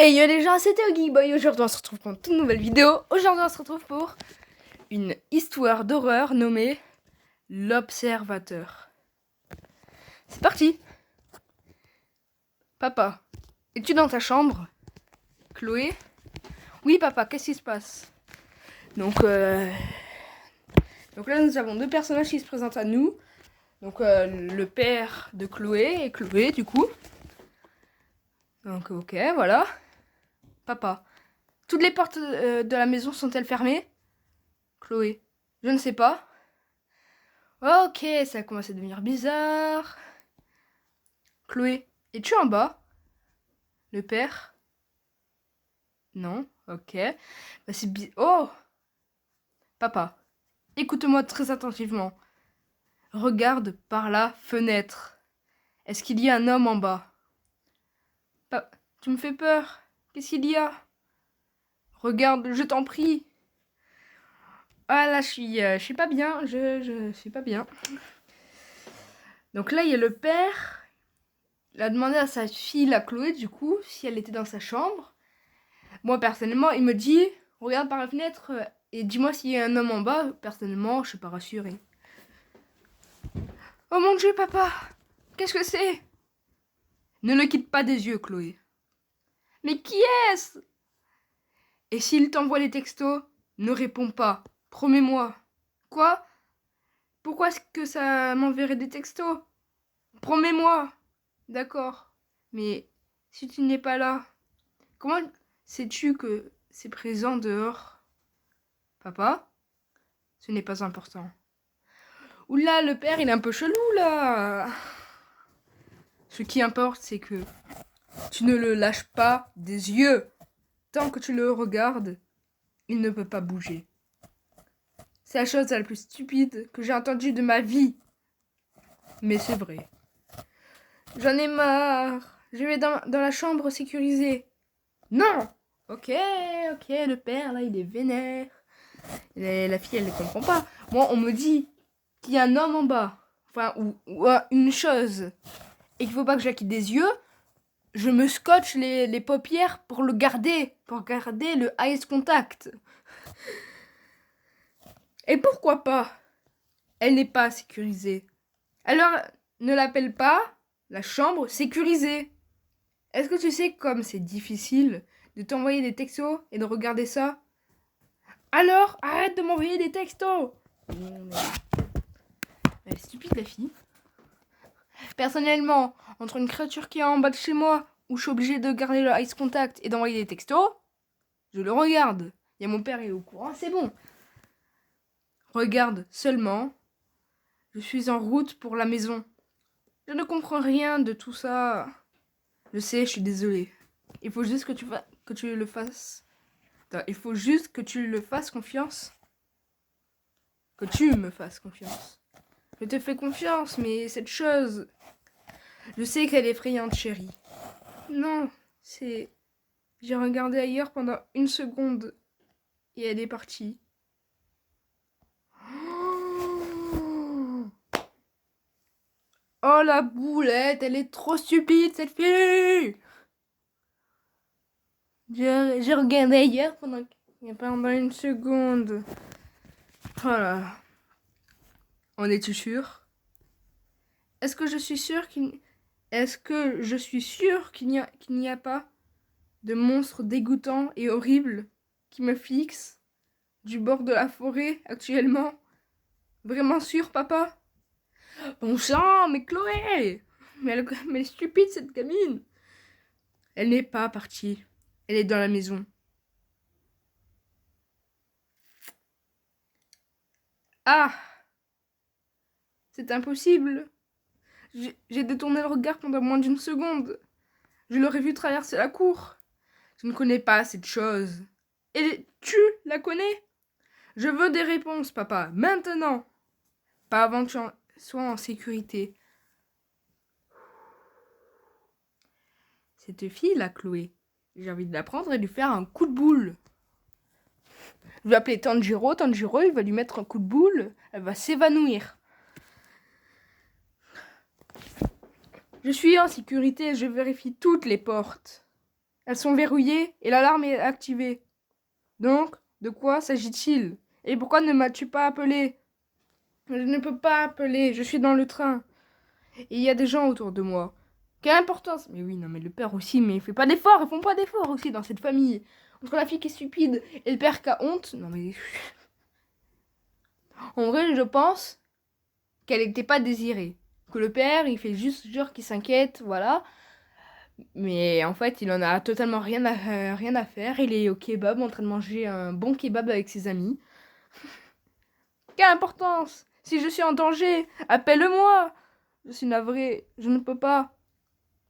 Hey yo les gens, c'était Oggy Boy. Aujourd'hui on se retrouve pour une toute nouvelle vidéo. Aujourd'hui on se retrouve pour une histoire d'horreur nommée L'Observateur. C'est parti. Papa, es-tu dans ta chambre? Chloé? Oui papa, qu'est-ce qui se passe? Donc là nous avons deux personnages qui se présentent à nous. Donc le père de Chloé et Chloé du coup. Donc ok, voilà. Papa, toutes les portes de la maison sont-elles fermées? Chloé, je ne sais pas. Ok, ça commence à devenir bizarre. Chloé, es-tu en bas? Le père? Non, ok. Bah, c'est oh! Papa, écoute-moi très attentivement. Regarde par la fenêtre. Est-ce qu'il y a un homme en bas? Tu me fais peur. Qu'est-ce qu'il y a? Regarde, je t'en prie. Ah là, je suis pas bien. Je suis pas bien. Donc là, il y a le père. Il a demandé à sa fille, la Chloé, du coup, si elle était dans sa chambre. Moi, personnellement, il me dit, regarde par la fenêtre et dis-moi s'il y a un homme en bas. Personnellement, je suis pas rassurée. Oh mon Dieu, papa! Qu'est-ce que c'est? Ne le quitte pas des yeux, Chloé. Mais qui est-ce? Et s'il t'envoie les textos, ne réponds pas. Promets-moi. Quoi? Pourquoi est-ce que ça m'enverrait des textos? Promets-moi. D'accord. Mais si tu n'es pas là, comment sais-tu que c'est présent dehors? Papa? Ce n'est pas important. Oula, le père, il est un peu chelou, là. Ce qui importe, c'est que tu ne le lâches pas des yeux. Tant que tu le regardes, il ne peut pas bouger. C'est la chose la plus stupide que j'ai entendue de ma vie. Mais c'est vrai. J'en ai marre. Je vais dans la chambre sécurisée. Non! Ok, le père, là, il est vénère. Et la fille, elle ne comprend pas. Moi, on me dit qu'il y a un homme en bas. Enfin, ou une chose. Et qu'il faut pas que je la quitte des yeux. Je me scotche les paupières pour garder le eye contact. Et pourquoi pas? Elle n'est pas sécurisée. Alors, ne l'appelle pas la chambre sécurisée. Est-ce que tu sais comme c'est difficile de t'envoyer des textos et de regarder ça? Alors, arrête de m'envoyer des textos. Elle est stupide, la fille. Personnellement, entre une créature qui est en bas de chez moi, où je suis obligée de garder le eye contact et d'envoyer des textos, je le regarde. Il y a mon père, il est au courant, c'est bon. Regarde seulement. Je suis en route pour la maison. Je ne comprends rien de tout ça. Je sais, je suis désolée. Il faut juste que tu le fasses. Attends, il faut juste que tu le fasses confiance. Que tu me fasses confiance. Je te fais confiance, mais cette chose... Je sais qu'elle est effrayante, chérie. Non, c'est... J'ai regardé ailleurs pendant une seconde. Et elle est partie. Oh la boulette, elle est trop stupide cette fille. J'ai regardé ailleurs pendant une seconde. Voilà. En es-tu sûr? Est-ce que je suis sûre qu'il n'y a pas de monstre dégoûtant et horrible qui me fixe du bord de la forêt actuellement? Vraiment sûr, papa? Bon sang, mais Chloé! Mais elle est stupide, cette gamine! Elle n'est pas partie. Elle est dans la maison. Ah! C'est impossible! J'ai détourné le regard pendant moins d'une seconde. Je l'aurais vu traverser la cour. Je ne connais pas cette chose. Et tu la connais? Je veux des réponses, papa, maintenant. Pas avant que tu sois en sécurité. Cette fille, la Chloé, j'ai envie de la prendre et de lui faire un coup de boule. Je vais appeler Tanjiro. Tanjiro, il va lui mettre un coup de boule. Elle va s'évanouir. Je suis en sécurité. Je vérifie toutes les portes. Elles sont verrouillées et l'alarme est activée. Donc, de quoi s'agit-il? Et pourquoi ne m'as-tu pas appelé? Je ne peux pas appeler, je suis dans le train. Et il y a des gens autour de moi. Quelle importance? Mais oui, non, mais le père aussi, mais il fait pas d'efforts, ils font pas d'efforts aussi dans cette famille. Entre la fille qui est stupide et le père qui a honte, non mais... En vrai, je pense qu'elle n'était pas désirée. Que le père, il fait juste genre qu'il s'inquiète, voilà. Mais en fait, il en a totalement rien à faire. Il est au kebab en train de manger un bon kebab avec ses amis. Quelle importance? Si je suis en danger, appelle-moi! Je suis navrée, je ne peux pas.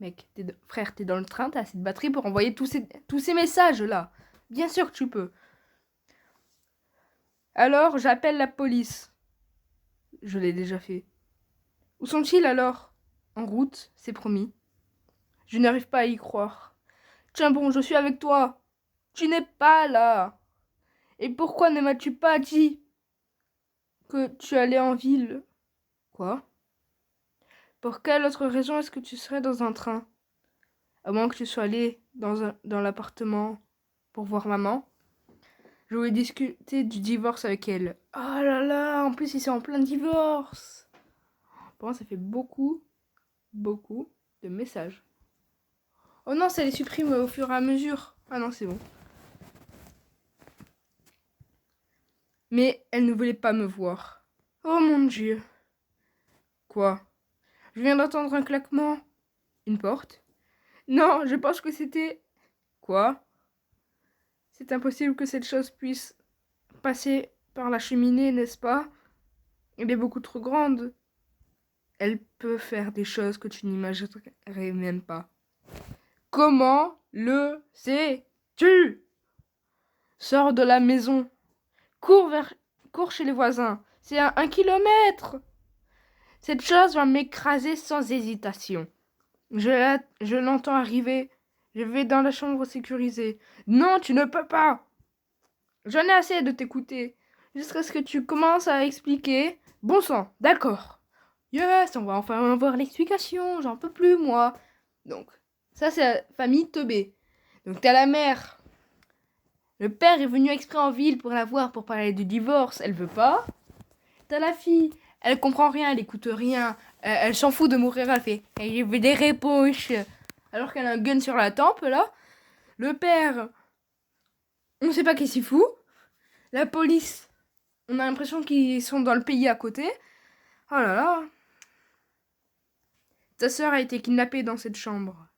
Mec, frère, t'es dans le train, t'as assez de batterie pour envoyer tous ces messages-là. Bien sûr que tu peux. Alors, j'appelle la police. Je l'ai déjà fait. Où sont-ils alors? En route, c'est promis. Je n'arrive pas à y croire. Tiens bon, je suis avec toi. Tu n'es pas là. Et pourquoi ne m'as-tu pas dit que tu allais en ville? Quoi? Pour quelle autre raison est-ce que tu serais dans un train? À moins que tu sois allé dans l'appartement pour voir maman. Je voulais discuter du divorce avec elle. Oh là là, en plus ils sont en plein divorce. Pour moi, ça fait beaucoup de messages. Oh non, ça les supprime au fur et à mesure. Ah non, c'est bon. Mais elle ne voulait pas me voir. Oh mon Dieu. Quoi? Je viens d'entendre un claquement. Une porte? Non, je pense que c'était... Quoi? C'est impossible que cette chose puisse passer par la cheminée, n'est-ce pas? Elle est beaucoup trop grande. Elle peut faire des choses que tu n'imaginerais même pas. Comment le sais-tu? Sors de la maison. Cours chez les voisins. C'est à 1 kilomètre. Cette chose va m'écraser sans hésitation. Je l'entends arriver. Je vais dans la chambre sécurisée. Non, tu ne peux pas. J'en ai assez de t'écouter. Jusqu'à ce que tu commences à expliquer. Bon sang, d'accord. Yes, on va enfin avoir l'explication. J'en peux plus, moi. Donc, ça, c'est la famille Teubé. Donc, t'as la mère. Le père est venu exprès en ville pour la voir, pour parler du divorce. Elle veut pas. T'as la fille. Elle comprend rien, elle écoute rien. Elle s'en fout de mourir. Elle fait « Je veux des réponses ». Alors qu'elle a un gun sur la tempe, là. Le père, on sait pas qu'est-ce qu'il fout. La police, on a l'impression qu'ils sont dans le pays à côté. Oh là là. Ta sœur a été kidnappée dans cette chambre.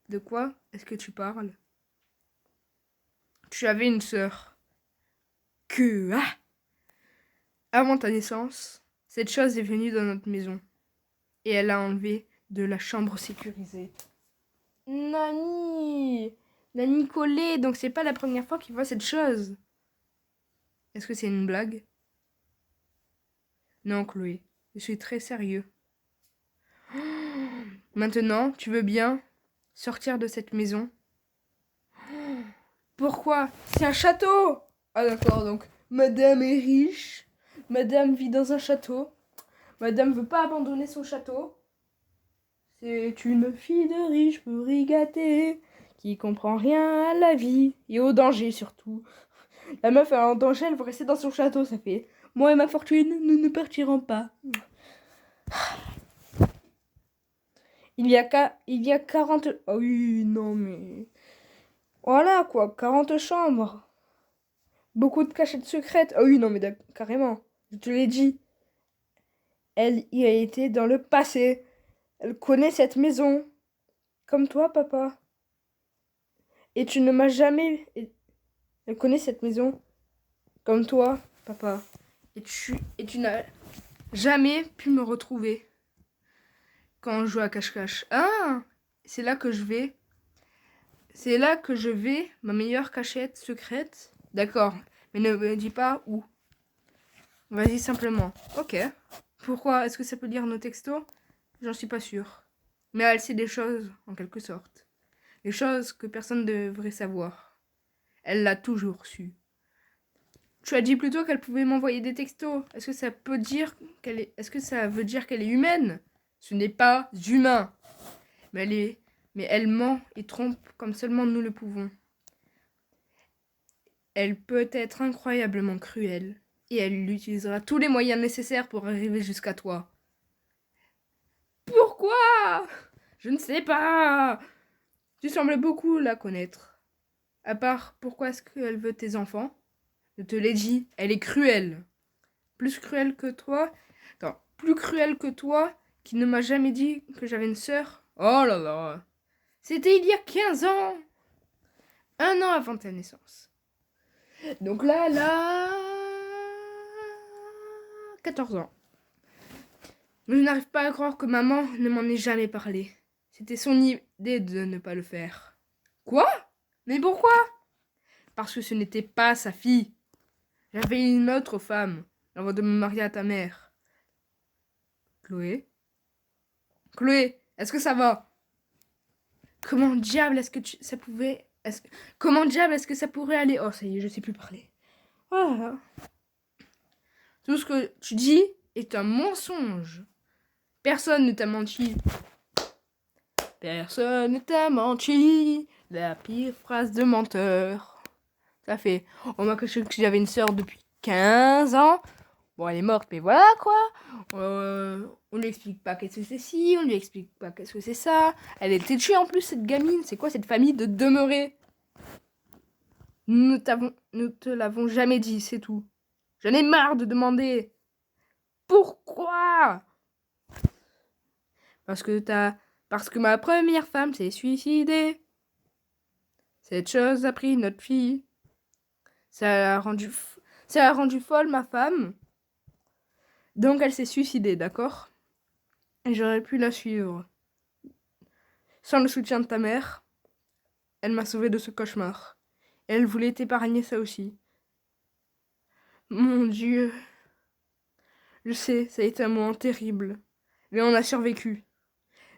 De quoi est-ce que tu parles? Tu avais une sœur. Que ah! Avant ta naissance, cette chose est venue dans notre maison. Et elle a enlevé de la chambre sécurisée. Nani! Nani collé, donc c'est pas la première fois qu'il voit cette chose. Est-ce que c'est une blague? Non, Chloé, je suis très sérieux. Maintenant, tu veux bien sortir de cette maison? Pourquoi? C'est un château! Ah d'accord, donc madame est riche, madame vit dans un château, madame veut pas abandonner son château. C'est une fille de riche pourri gâtée, qui comprend rien à la vie et au danger surtout. La meuf est en danger, elle veut rester dans son château, ça fait. Moi et ma fortune, nous ne partirons pas. Il y a 40... Oh oui, non mais... Voilà quoi, 40 chambres. Beaucoup de cachettes secrètes. Oh oui, non mais carrément. Je te l'ai dit. Elle y a été dans le passé. Elle connaît cette maison. Comme toi, papa. Et tu ne m'as jamais... Elle connaît cette maison. Comme toi, papa. Et tu n'as jamais pu me retrouver. Quand on joue à cache-cache. Ah! C'est là que je vais. C'est là que je vais. Ma meilleure cachette secrète. D'accord. Mais ne me dis pas où. Vas-y simplement. Ok. Pourquoi? Est-ce que ça peut lire nos textos? J'en suis pas sûre. Mais elle sait des choses, en quelque sorte. Des choses que personne ne devrait savoir. Elle l'a toujours su. Tu as dit plutôt qu'elle pouvait m'envoyer des textos. Est-ce que ça peut dire qu'elle est... Est-ce que ça veut dire qu'elle est humaine? Ce n'est pas humain. Mais elle ment et trompe comme seulement nous le pouvons. Elle peut être incroyablement cruelle, et elle utilisera tous les moyens nécessaires pour arriver jusqu'à toi. Pourquoi? Je ne sais pas. Tu sembles beaucoup la connaître. À part, pourquoi est-ce qu'elle veut tes enfants? Je te l'ai dit, elle est cruelle. Plus cruelle que toi. Attends, plus cruelle que toi, qui ne m'a jamais dit que j'avais une sœur. Oh là là. C'était il y a 15 ans. 1 an avant ta naissance. Donc là, 14 ans. Je n'arrive pas à croire que maman ne m'en ait jamais parlé. C'était son idée de ne pas le faire. Quoi? Mais pourquoi? Parce que ce n'était pas sa fille. J'avais une autre femme avant de me marier à ta mère. Chloé? Chloé, est-ce que ça va? Comment diable est-ce que ça pouvait... Comment diable est-ce que ça pourrait aller? Oh, ça y est, je sais plus parler. Oh. Tout ce que tu dis est un mensonge. Personne ne t'a menti. Personne ne t'a menti. La pire phrase de menteur. Ça fait... On m'a caché que j'avais une sœur depuis 15 ans. Bon, elle est morte, mais voilà, quoi. On lui explique pas qu'est-ce que c'est ci, on lui explique pas qu'est-ce que c'est ça. Elle était tuée en plus, cette gamine. C'est quoi cette famille de demeurés? Nous te l'avons jamais dit, c'est tout. J'en ai marre de demander. Pourquoi? Parce que ma première femme s'est suicidée. Cette chose a pris notre fille. Ça a rendu folle ma femme. Donc elle s'est suicidée, d'accord? Et j'aurais pu la suivre. Sans le soutien de ta mère, elle m'a sauvée de ce cauchemar. Et elle voulait t'épargner ça aussi. Mon Dieu. Je sais, ça a été un moment terrible. Mais on a survécu.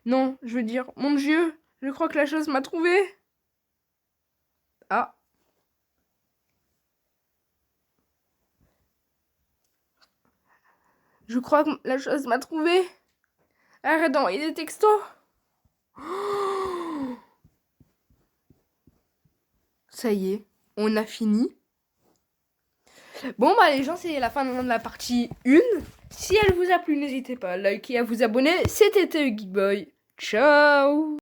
Non, je veux dire, mon Dieu, je crois que la chose m'a trouvé. Ah. Je crois que la chose m'a trouvé. Arrête d'envoyer des textos. Ça y est, on a fini. Bon bah les gens, c'est la fin de la partie 1. Si elle vous a plu, n'hésitez pas à liker et à vous abonner. C'était Geekboy. Ciao.